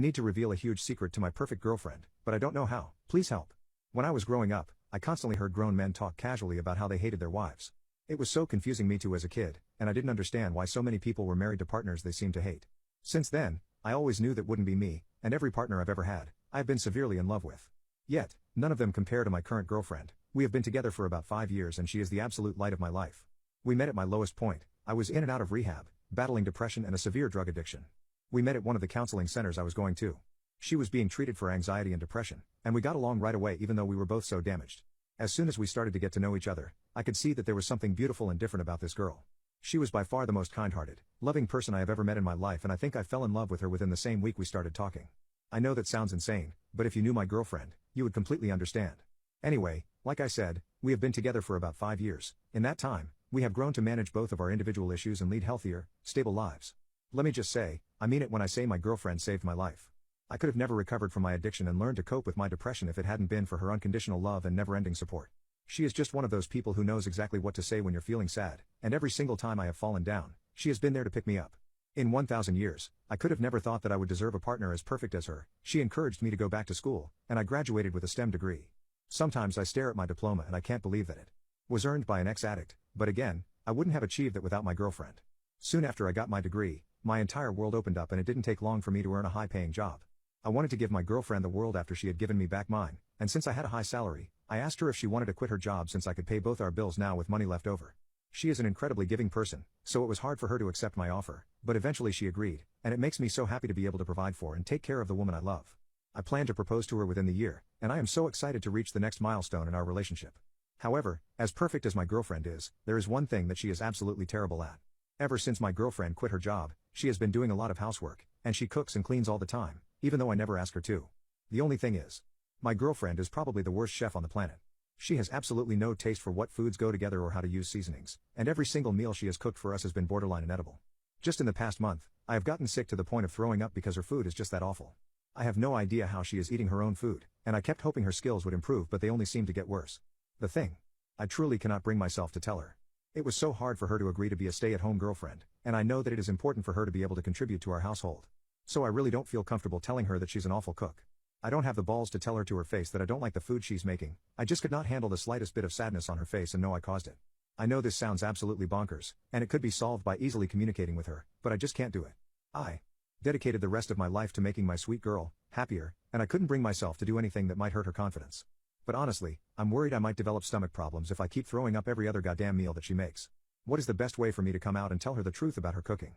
Need to reveal a huge secret to my perfect girlfriend, but I don't know how. Please help. When I was growing up, I constantly heard grown men talk casually about how they hated their wives. It was so confusing me too as a kid, and I didn't understand why so many people were married to partners they seemed to hate. Since then, I always knew that wouldn't be me, and every partner I've ever had, I've been severely in love with. Yet, none of them compare to my current girlfriend. We have been together for about 5 years and she is the absolute light of my life. We met at my lowest point. I was in and out of rehab, battling depression and a severe drug addiction. We met at one of the counseling centers I was going to. She was being treated for anxiety and depression, and we got along right away even though we were both so damaged. As soon as we started to get to know each other, I could see that there was something beautiful and different about this girl. She was by far the most kind-hearted, loving person I have ever met in my life, and I think I fell in love with her within the same week we started talking. I know that sounds insane, but if you knew my girlfriend, you would completely understand. Anyway, like I said, we have been together for about 5 years. In that time, we have grown to manage both of our individual issues and lead healthier, stable lives. Let me just say, I mean it when I say my girlfriend saved my life. I could have never recovered from my addiction and learned to cope with my depression if it hadn't been for her unconditional love and never-ending support. She is just one of those people who knows exactly what to say when you're feeling sad, and every single time I have fallen down, she has been there to pick me up. In 1,000 years, I could have never thought that I would deserve a partner as perfect as her. She encouraged me to go back to school, and I graduated with a STEM degree. Sometimes I stare at my diploma and I can't believe that it was earned by an ex-addict, but again, I wouldn't have achieved that without my girlfriend. Soon after I got my degree, my entire world opened up and it didn't take long for me to earn a high-paying job. I wanted to give my girlfriend the world after she had given me back mine, and since I had a high salary, I asked her if she wanted to quit her job since I could pay both our bills now with money left over. She is an incredibly giving person, so it was hard for her to accept my offer, but eventually she agreed, and it makes me so happy to be able to provide for and take care of the woman I love. I plan to propose to her within the year, and I am so excited to reach the next milestone in our relationship. However, as perfect as my girlfriend is, there is one thing that she is absolutely terrible at. Ever since my girlfriend quit her job, she has been doing a lot of housework, and she cooks and cleans all the time, even though I never ask her to. The only thing is, my girlfriend is probably the worst chef on the planet. She has absolutely no taste for what foods go together or how to use seasonings, and every single meal she has cooked for us has been borderline inedible. Just in the past month, I have gotten sick to the point of throwing up because her food is just that awful. I have no idea how she is eating her own food, and I kept hoping her skills would improve, but they only seem to get worse. The thing. I truly cannot bring myself to tell her. It was so hard for her to agree to be a stay-at-home girlfriend, and I know that it is important for her to be able to contribute to our household. So I really don't feel comfortable telling her that she's an awful cook. I don't have the balls to tell her to her face that I don't like the food she's making. I just could not handle the slightest bit of sadness on her face and know I caused it. I know this sounds absolutely bonkers, and it could be solved by easily communicating with her, but I just can't do it. I dedicated the rest of my life to making my sweet girl happier, and I couldn't bring myself to do anything that might hurt her confidence. But honestly, I'm worried I might develop stomach problems if I keep throwing up every other goddamn meal that she makes. What is the best way for me to come out and tell her the truth about her cooking?